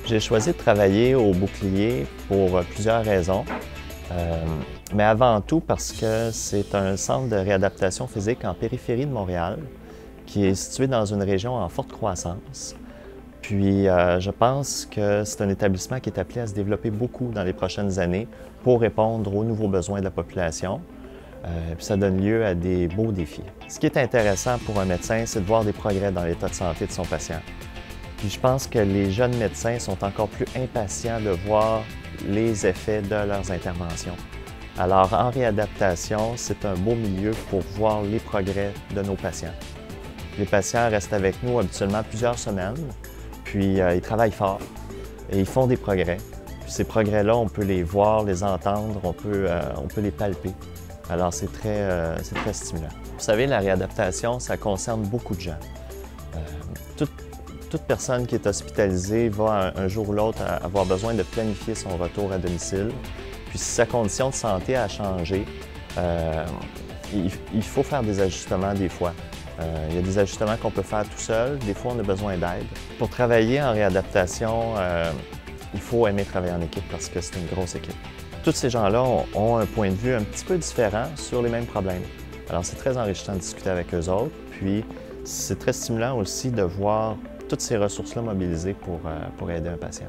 J'ai choisi de travailler au Bouclier pour plusieurs raisons, mais avant tout parce que c'est un centre de réadaptation physique en périphérie de Montréal qui est situé dans une région en forte croissance. Puis je pense que c'est un établissement qui est appelé à se développer beaucoup dans les prochaines années pour répondre aux nouveaux besoins de la population. Puis ça donne lieu à des beaux défis. Ce qui est intéressant pour un médecin, c'est de voir des progrès dans l'état de santé de son patient. Puis je pense que les jeunes médecins sont encore plus impatients de voir les effets de leurs interventions. Alors en réadaptation, c'est un beau milieu pour voir les progrès de nos patients. Les patients restent avec nous habituellement plusieurs semaines, puis ils travaillent fort et ils font des progrès. Puis ces progrès-là, on peut les voir, les entendre, on peut les palper. Alors c'est très stimulant. Vous savez, la réadaptation, ça concerne beaucoup de gens. Toute personne qui est hospitalisée va un jour ou l'autre avoir besoin de planifier son retour à domicile. Puis si sa condition de santé a changé, il faut faire des ajustements des fois. Il y a des ajustements qu'on peut faire tout seul, des fois on a besoin d'aide. Pour travailler en réadaptation, il faut aimer travailler en équipe parce que c'est une grosse équipe. Tous ces gens-là ont un point de vue un petit peu différent sur les mêmes problèmes. Alors c'est très enrichissant de discuter avec eux autres, puis c'est très stimulant aussi de voir toutes ces ressources-là mobilisées pour aider un patient.